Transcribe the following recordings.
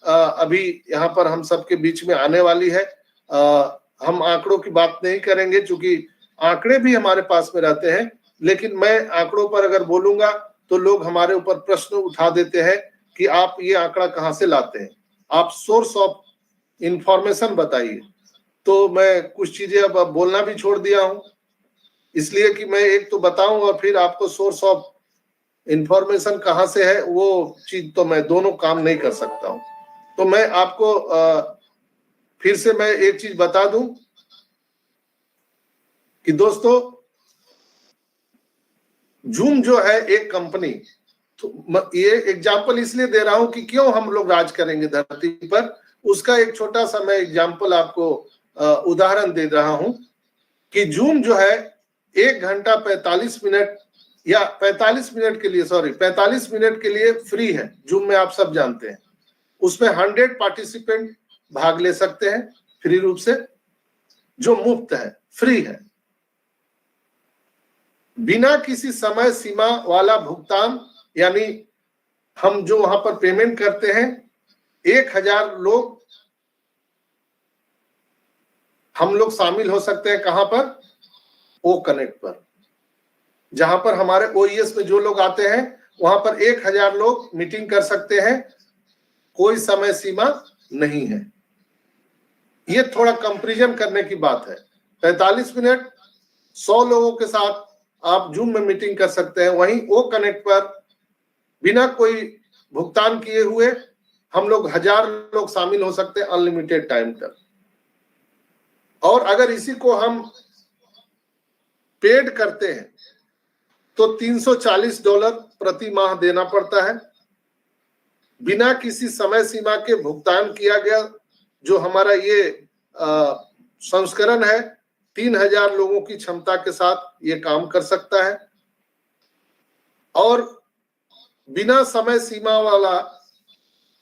अभी यहाँ पर हम सबके बीच में आने वाली है। हम आंकड़ों की बात नहीं करेंगे क्योंकि आंकड़े भी हमारे पास में रहते हैं, लेकिन मैं आंकड़ों पर अगर बोलूंगा तो लोग हमारे ऊपर प्रश्न उठा देते हैं कि आप ये आंकड़ा कहाँ से लाते हैं, आप सोर्स ऑफ इंफॉर्मेशन बताइए। तो मैं कुछ चीजें अब बोलना भी छोड़ दिया हूं, इसलिए कि मैं एक तो बताऊं और फिर आपको सोर्स ऑफ इंफॉर्मेशन कहाँ से है वो चीज, तो मैं दोनों काम नहीं कर सकता हूं। तो मैं आपको फिर से मैं एक चीज बता दूं कि दोस्तों, जूम जो है एक कंपनी, तो ये एग्जाम्पल इसलिए दे रहा हूं कि क्यों हम लोग राज करेंगे धरती पर, उसका एक छोटा सा मैं एग्जाम्पल आपको उदाहरण दे रहा हूं कि जूम जो है 1 घंटा 45 मिनट या 45 मिनट के लिए, 45 मिनट के लिए फ्री है। जूम में आप सब जानते हैं, उसमें 100 पार्टिसिपेंट भाग ले सकते हैं फ्री रूप से, जो मुफ्त है, फ्री है, बिना किसी समय सीमा वाला भुगतान। यानी हम जो वहां पर पेमेंट करते हैं, 1000 लोग हम लोग शामिल हो सकते हैं। कहां पर? ओ कनेक्ट पर, जहां पर हमारे ओईएस में जो लोग आते हैं वहां पर 1000 लोग मीटिंग कर सकते हैं, कोई समय सीमा नहीं है। ये थोड़ा कंपैरिजन करने की बात है। 45 मिनट 100 लोगों के साथ आप जूम में मीटिंग कर सकते हैं, वहीं ओ कनेक्ट पर बिना कोई भुगतान किए हुए हम लोग 1000 लोग शामिल हो सकते हैं अनलिमिटेड टाइम तक। और अगर इसी को हम पेड करते हैं तो $340 प्रति माह देना पड़ता है, बिना किसी समय सीमा के भुगतान किया गया। जो हमारा ये संस्करण है 3000 लोगों की क्षमता के साथ ये काम कर सकता है। और बिना समय सीमा वाला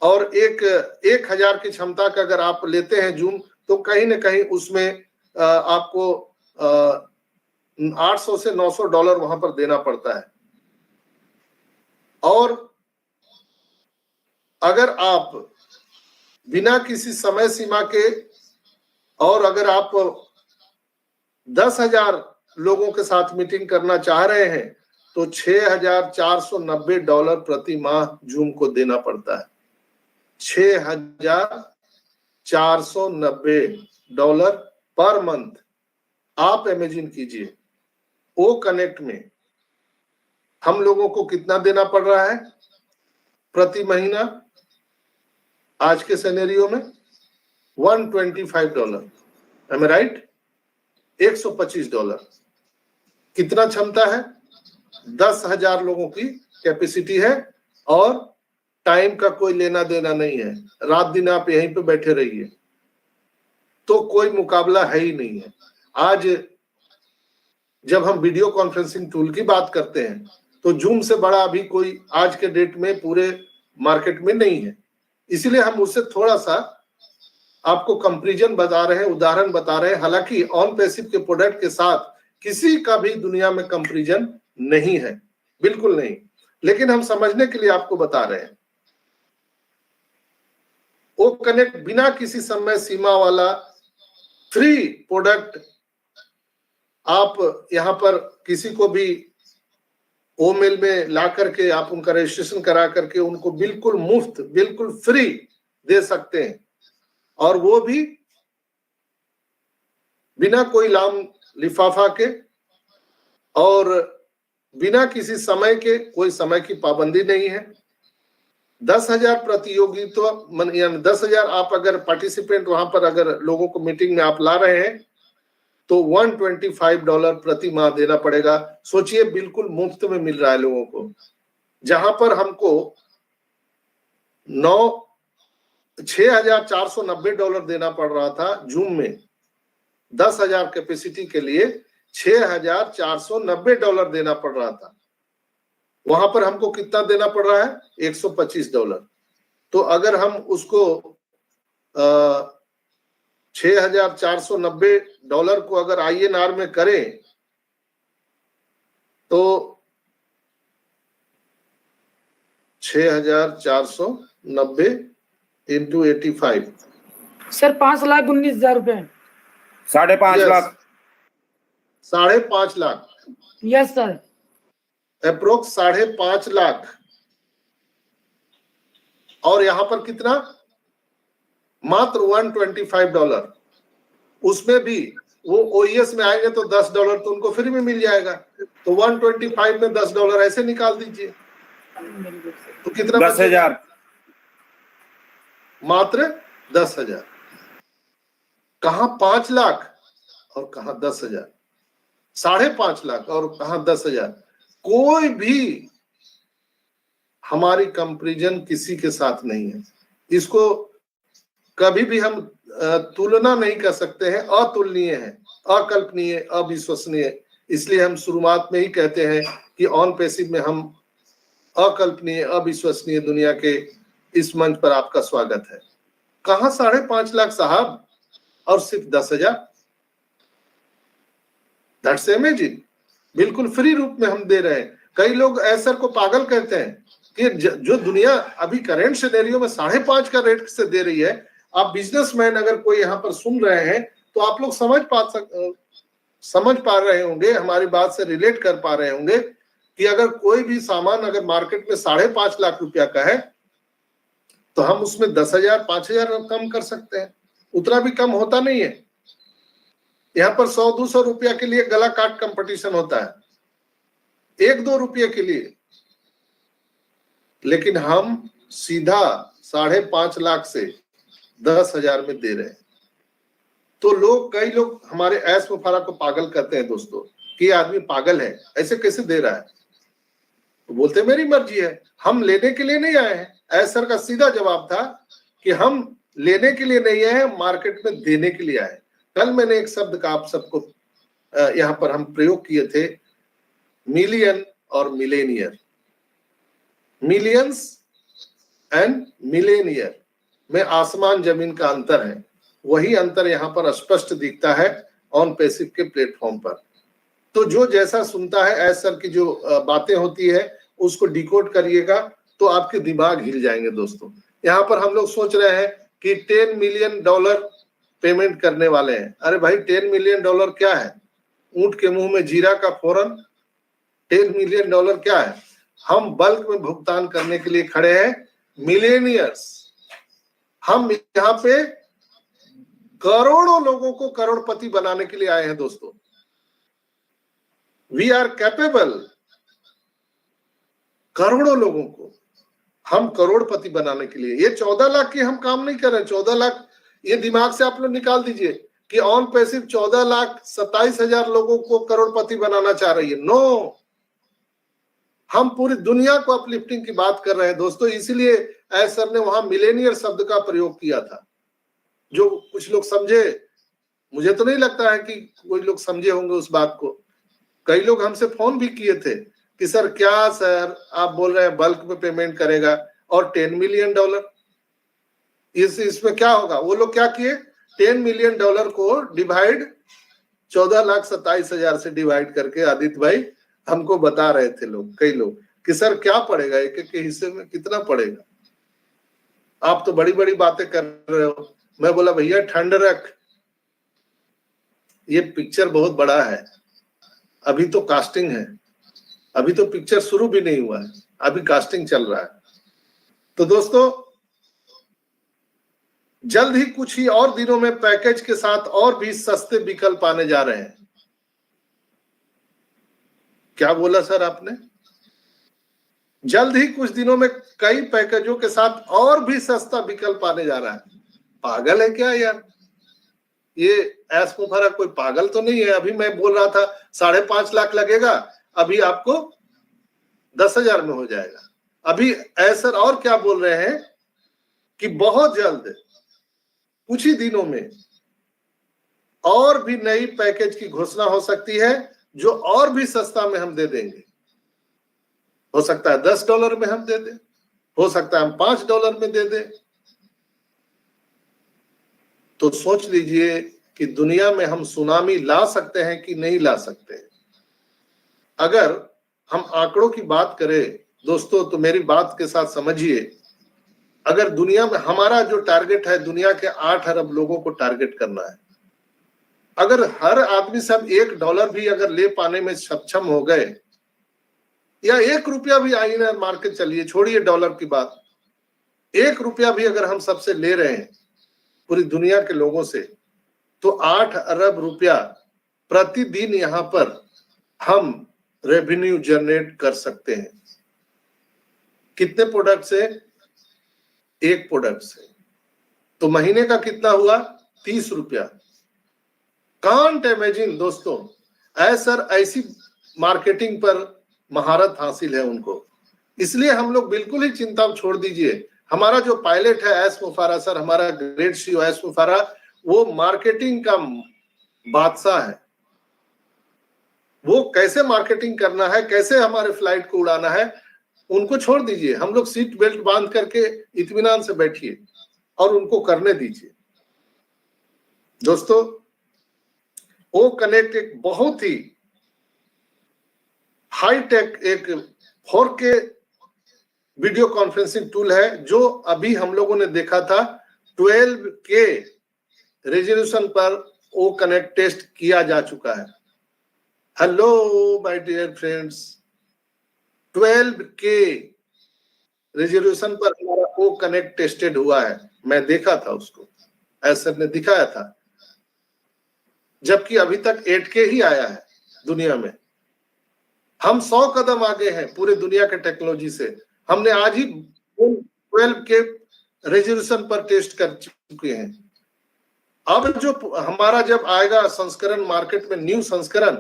और 1000 की क्षमता का अगर आप लेते हैं जूम, तो कहीं ना कहीं उसमें आपको 800 से $900 वहां पर देना पड़ता है। और अगर आप बिना किसी समय सीमा के, और अगर आप 10,000 लोगों के साथ मीटिंग करना चाह रहे हैं तो $6,490 प्रति माह जूम को देना पड़ता है। $6,490 पर मंथ। आप इमेजिन कीजिए ओ कनेक्ट में हम लोगों को कितना देना पड़ रहा है प्रति महीना आज के सिनेरियो में? $125। एम आई राइट? $125। कितना क्षमता है? 10,000 लोगों की कैपेसिटी है, और टाइम का कोई लेना देना नहीं है। रात दिन आप यहीं पे बैठे रहिए, तो कोई मुकाबला है ही नहीं है। आज जब हम वीडियो कॉन्फ्रेंसिंग टूल की बात करते हैं तो जूम से बड़ा अभी कोई आज के डेट में पूरे मार्केट में नहीं है। इसलिए हम उससे थोड़ा सा आपको कंपैरिजन बता रहे हैं, उदाहरण बता रहे हैं। हालांकि ऑन पैसिव के प्रोडक्ट के साथ किसी का भी दुनिया में कंपैरिजन नहीं है, बिल्कुल नहीं, लेकिन हम समझने के लिए आपको बता रहे हैं। ओ कनेक्ट बिना किसी समय सीमा वाला फ्री प्रोडक्ट। आप यहां पर किसी को भी ओ मेल में ला करके आप उनका रजिस्ट्रेशन करा करके उनको बिल्कुल मुफ्त, बिल्कुल फ्री दे सकते हैं, और वो भी बिना कोई लाम लिफाफा के और बिना किसी समय के। कोई समय की पाबंदी नहीं है। 10,000 प्रतियोगी, तो यानी 10,000 आप अगर पार्टिसिपेंट वहां पर अगर लोगों को मीटिंग में आप ला रहे हैं तो $125 प्रति माह देना पड़ेगा। सोचिए, बिल्कुल मुफ्त में मिल रहा है लोगों को, जहां पर हमको $6,490 देना पड़ रहा था जूम में। 10,000 कैपेसिटी के लिए $6,490 देना पड़ रहा था, वहां पर हमको कितना देना पड़ रहा है? $125। तो अगर हम उसको $6,490 को अगर INR में करें तो 6,490 इंटू 85 सर 5,19,000 रुपए। 5.5 lakh. 5.5 lakh. Yes sir. Approx 5.5 lakh. और यहां पर कितना? मात्र $125। उसमें भी वो ओईएस में आएंगे तो $10 तो उनको फ्री में मिल जाएगा। तो 125 में $10 ऐसे निकाल दीजिए तो कितना? 10,000। मात्र 10,000। कहां 5 लाख और कहां 10,000, 5.5 लाख और कहां 10,000। कोई भी हमारी कंपैरिजन किसी के साथ नहीं है। इसको कभी भी हम तुलना नहीं कर सकते हैं। अतुलनीय है, अकल्पनीय, अविश्वसनीय। इसलिए हम शुरुआत में ही कहते हैं कि ऑन पैसिव में हम अकल्पनीय, अविश्वसनीय दुनिया के इस मंच पर आपका स्वागत है। कहां 5.5 लाख साहब और सिर्फ 10,000। That's amazing. बिल्कुल फ्री रूप में हम दे रहे हैं। कई लोग ऐसर को पागल कहते हैं कि जो दुनिया अभी करेंट सिनेरियो में 5.5 का रेट से दे रही है। आप बिजनेसमैन अगर कोई यहाँ पर सुन रहे हैं तो आप लोग समझ पा रहे होंगे, हमारी बात से रिलेट कर पा रहे होंगे कि अगर कोई भी सामान अगर मार्केट में 5.5 लाख रुपया का है तो हम उसमें 10,000 5,000 कम कर सकते हैं। उतना भी कम होता नहीं है। यहाँ पर 100-200 रुपया के लिए गला काट कंपटीशन होता है, 1-2 रुपये के लिए। लेकिन हम सीधा 5.5 लाख से 10,000 में दे रहे हैं। तो कई लोग हमारे ऐश मुफारा को पागल कहते हैं दोस्तों कि आदमी पागल है, ऐसे कैसे दे रहा है। तो बोलते मेरी मर्जी है, हम लेने के लिए नहीं आए हैं। ऐसर का सीधा जवाब था कि हम लेने के लिए नहीं आए हैं, मार्केट में देने के लिए आए। कल मैंने एक शब्द का आप सबको यहाँ पर हम प्रयोग किए थे, मिलियन और मिलेनियर। मिलियंस एंड मिलेनियर में आसमान जमीन का अंतर है। वही अंतर यहाँ पर स्पष्ट दिखता है ऑन पैसिव के प्लेटफॉर्म पर। तो जो जैसा सुनता है ऐसर की जो बातें होती है उसको डिकोड करिएगा तो आपके दिमाग हिल जाएंगे दोस्तों। यहाँ पर हम लोग सोच रहे हैं कि $10 मिलियन पेमेंट करने वाले हैं। अरे भाई $10 मिलियन क्या है? ऊंट के मुंह में जीरा का फोरन। $10 मिलियन क्या है? हम बल्क में भुगतान करने के लिए खड़े हैं, मिलेनियर्स। हम यहाँ पे करोड़ों लोगों को करोड़पति बनाने के लिए आए हैं दोस्तों। We are capable. करोड़ों लोगों को हम करोड़पति बनाने के लिए। ये 14 लाख की हम काम नहीं कर रहे हैं। 14 लाख ये दिमाग से आप लोग निकाल दीजिए कि ऑन पैसिव 14,27,000 लोगों को करोड़पति बनाना चाह रही है। नो, हम पूरी दुनिया को अपलिफ्टिंग की बात कर रहे हैं दोस्तों। इसीलिए ऐसर ने वहां मिलेनियर शब्द का प्रयोग किया था। जो कुछ लोग समझे, मुझे तो नहीं लगता है कि कोई लोग समझे होंगे उस बात को। कई लोग हमसे फोन भी किए थे कि सर क्या सर आप बोल रहे हैं बल्क में पेमेंट करेगा और $10 मिलियन इसमें क्या होगा। वो लोग क्या किए, $10 मिलियन को डिवाइड 14,27,000 से डिवाइड करके आदित्य भाई हमको बता रहे थे लोग, कई लोग, कि सर क्या पड़ेगा, एक एक के हिस्से में कितना पड़ेगा। आप तो बड़ी बड़ी बातें कर रहे हो। मैं बोला भैया ठंड रख, ये पिक्चर बहुत बड़ा है। अभी तो कास्टिंग है, अभी तो पिक्चर शुरू भी नहीं हुआ है, अभी कास्टिंग चल रहा है। तो दोस्तों जल्द ही कुछ ही और दिनों में पैकेज के साथ और भी सस्ते विकल्प आने जा रहे हैं। क्या बोला सर आपने? जल्द ही कुछ दिनों में कई पैकेजों के साथ और भी सस्ता विकल्प आने जा रहा है। पागल है क्या यार? ये ऐस मुफारा कोई पागल तो नहीं है। अभी मैं बोल रहा था 5.5 लाख लगेगा, अभी आपको 10,000 में हो जाएगा। अभी ऐसर और क्या बोल रहे हैं कि बहुत जल्द कुछ ही दिनों में और भी नई पैकेज की घोषणा हो सकती है जो और भी सस्ता में हम दे देंगे। हो सकता है $10 में हम दे दें, हो सकता है हम $5 में दे दें। तो सोच लीजिए कि दुनिया में हम सुनामी ला सकते हैं कि नहीं ला सकते। अगर हम आंकड़ों की बात करें दोस्तों तो मेरी बात के साथ समझिए अगर दुनिया में हमारा जो टारगेट है, दुनिया के 8 अरब लोगों को टारगेट करना है। अगर हर आदमी से हम $1 भी अगर ले पाने में सक्षम हो गए, या ₹1 भी आई ना मार्केट, चलिए छोड़िए डॉलर की बात, ₹1 भी अगर हम सबसे ले रहे हैं पूरी दुनिया के लोगों से, तो 8 अरब रुपया प्रतिदिन यहाँ पर हम रेवेन्यू जनरेट कर सकते हैं। कितने प्रोडक्ट से? एक प्रोडक्ट से। तो महीने का कितना हुआ? ₹30। कांट इमेजिन दोस्तों, ऐसी मार्केटिंग पर महारत हासिल है उनको। इसलिए हम लोग बिल्कुल ही चिंता छोड़ दीजिए। हमारा जो पायलट है एस मुफारा सर, हमारा ग्रेट सीईओ एस मुफारा, वो मार्केटिंग का बादशाह है। वो कैसे मार्केटिंग करना है, कैसे हमारे फ्लाइट को उड़ाना है, उनको छोड़ दीजिए। हम लोग सीट बेल्ट बांध करके इत्मीनान से बैठिए और उनको करने दीजिए। दोस्तों, ओ कनेक्ट एक बहुत ही हाईटेक एक 4K वीडियो कॉन्फ्रेंसिंग टूल है, जो अभी हम लोगों ने देखा था 12K रेजोल्यूशन पर ओ कनेक्ट टेस्ट किया जा चुका है। Hello my dear friends, 12K resolution पर हमारा ओ कनेक्ट टेस्टेड हुआ है। मैं देखा था उसको, ऐसर ने दिखाया था, जबकि अभी तक 8K ही आया है दुनिया में। हम 100 कदम आगे हैं पूरे दुनिया के टेक्नोलॉजी से। हमने आज ही 12K रेजोल्यूशन पर टेस्ट कर चुके हैं। अब जो हमारा जब आएगा संस्करण मार्केट में, न्यू संस्करण,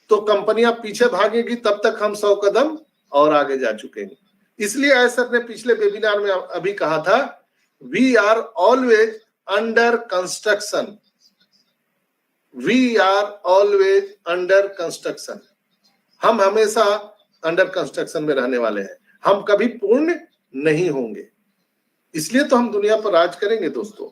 तो कंपनियां पीछे भागेगी, तब तक हम 100 कदम और आगे जा चुके हैं। इसलिए ऐसर ने पिछले वेबिनार में अभी कहा था, we are always under construction, we are always under construction. हम हमेशा अंडर कंस्ट्रक्शन में रहने वाले हैं, हम कभी पूर्ण नहीं होंगे। इसलिए तो हम दुनिया पर राज करेंगे दोस्तों।